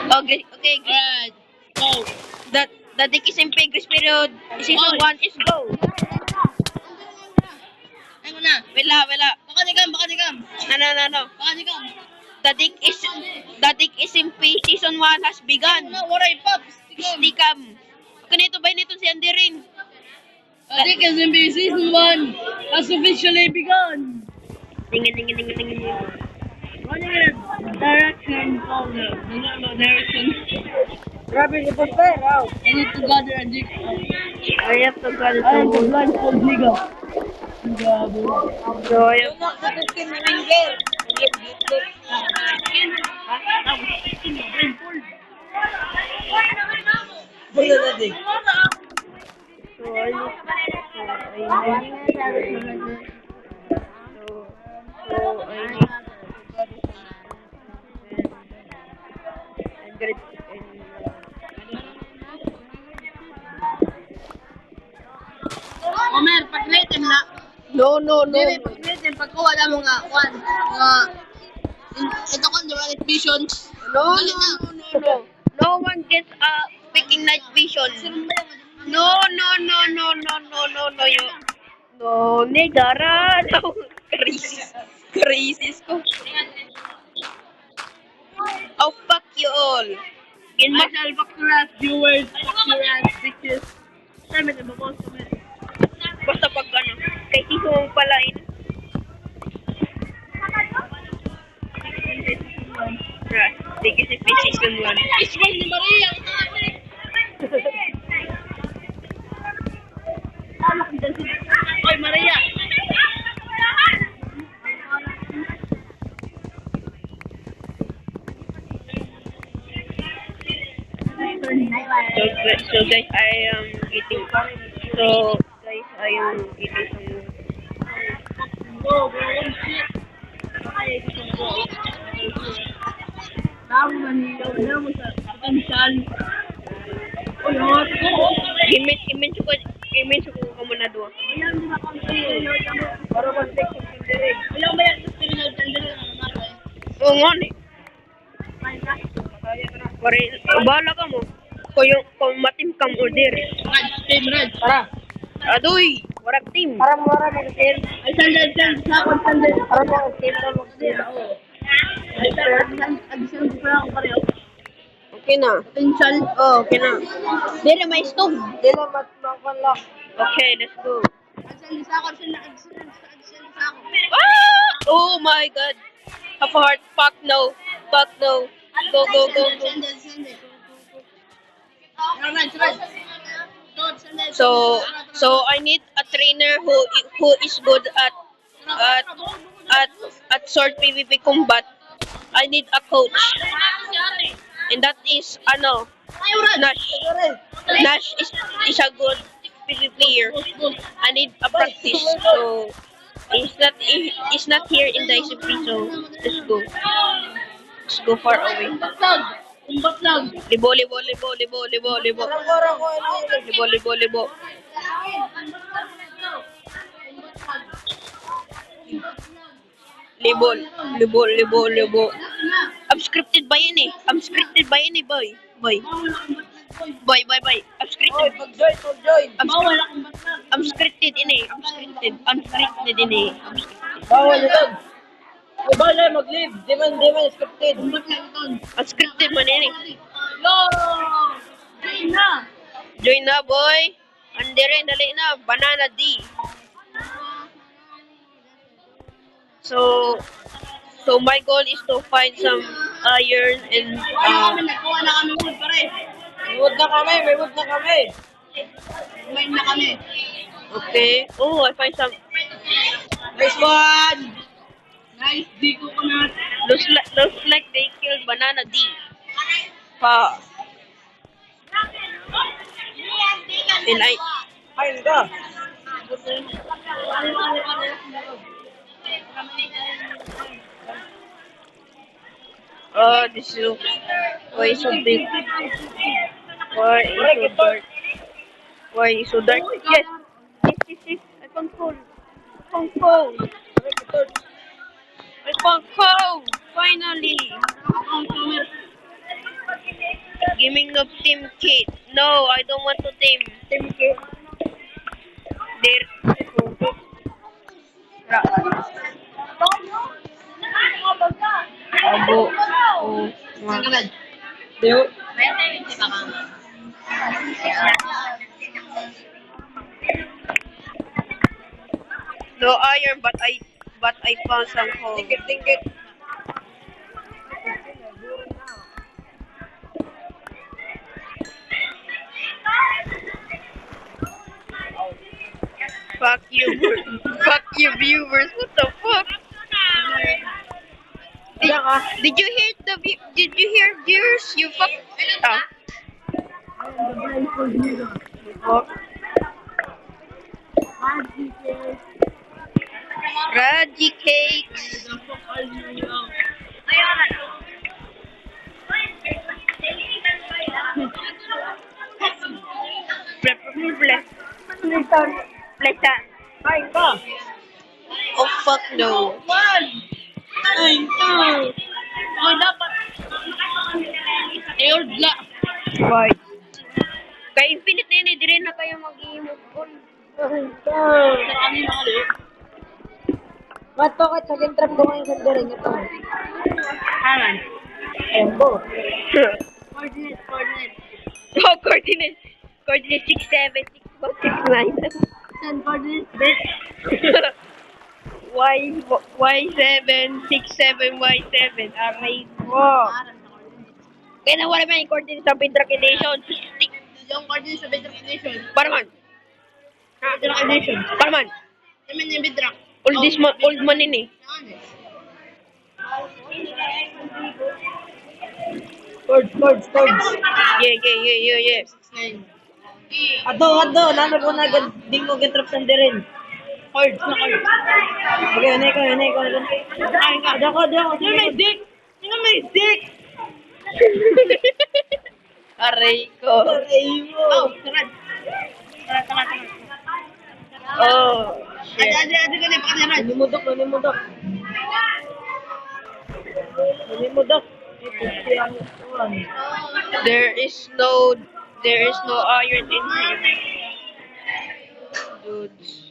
Okay, okay. Alright. Go. The Dikisimpe Grace Period Season 1 is go. Ay mo na. Wala. Baka digam. No. Baka digam. The Dikisimpe Season 1 has begun. Waray pops. Stikam. Kanito ba nito si Andy rin? Adik SMB Season 1 has officially begun. Ding. What is direction folder? The normal direction. Grabe ito pa, wow. I need to gather a dick. I have to gather I am some the wood. blindfold nigga. Grabe. So, I have Wala na dick. So, I look, so, I need and get it Omer, pag-rate na. No. Dili, pag-rate pagkuha na mo nga, ito ko, di ba, vision? No. No one gets picking night vision. No. You. No, negara. No. Crisis ko. Oh, fuck you all. I shall fuck your ass, viewers, fuck your ass, bitches. Sabi na ba ko, Basta pag ano, kay Tiso mong palain. Right. Sige si season 1. Isway ni Maria! Oy, Maria! So guys, I am eating. So guys, I am eating some. Go, bro, shit! Tama man niyo, mo sa potential. Oy, hot ko! Imin ko ka muna doon. Ayan, di ba kang para mag-take yung tindirig. Alam ba yan, gusto rin ang tindirig na namatay? Oo nga eh. Ay, na. Pare, bahala ka mo. Kung matim kang order. Raj, team Raj. Para. Adoy, warag team. Para mo mag-team. Ay, sandal, sa akong sandal. Para mo mag-team na mag-team. Oo. Ay, addition ko pala ako pareho. Okay na. Potential. Oh, okay na. Di na may stove. Di na matmakalak. Okay, let's go. Addition sa ako, addition sa ako. Ah! Oh my god. Have a heart. Fuck no. Go. Sandal. Raj. So I need a trainer who is good at sword PvP combat. I need a coach. And that is Nash. Nash is a good PvP player. I need a practice. So he's not here in the SMP, so let's go. Let's go far away. Umbat lang. Libo. Libo. I'm scripted by yun eh, boy. Boy. I'm scripted. Mag-join. I'm scripted in eh. I'm scripted in eh. Bawal yun. Bawal na mag-live. Di man scripted. I'm scripted man yun eh. Yo! Join na! Join na, boy. Andere, dali na. Banana D. So my goal is to find some iron and Nagkuha na kami wood pare. May wood na kami. May na kami. okay. Oh, I find some. Nice one! Nice, di ko na. Looks like they killed Banana D. Pa. And Ayun ka. this is why is so big. Why is so dark? Why is so dark? Yes. I found coal. I found coal. Finally. Gaming of Team Kate. No, I don't want to team. Team K. There. Abo. Oh. Mga. Diyo. No iron, but I found some coal. Tingkit. Fuck you, fuck you, viewers. What the fuck? Did you hear Did you hear viewers? You fuck. Ah. Oh. Raji cakes. Pleasant. Kain ka. Oh fuck no. Kain ka. Ay, dapat. Ayun, la. Why? Kay Infinite na yun, di rin na kayo mag-iimog. Kain ka. Marami mga liyo. Ba't to ka sa trap ko ngayon sa rin ito? Haran. Ayun po. Coordinate. Oh, coordinate. Coordinate 67669. Send coordinate, bitch. Y767Y7. Aray mo. Kaya na wala man yung coordinate sa Pedra Nation. Stick. Yung coordinate sa Bedrock Nation. Para man. Bedrock Nation. Para man. Naman yung Bedrock. Old man ini. Chords. Yeah. Ato, lalo ko na di mo getrap sa rin. Chords. Okay, anay ko. Dako. Sino may dick? Aray ko. Aray mo. Oh, sarad. Oh. Shit. Adi ka na, pakasarad. Nanimudok. There is no iron in here. Dudes.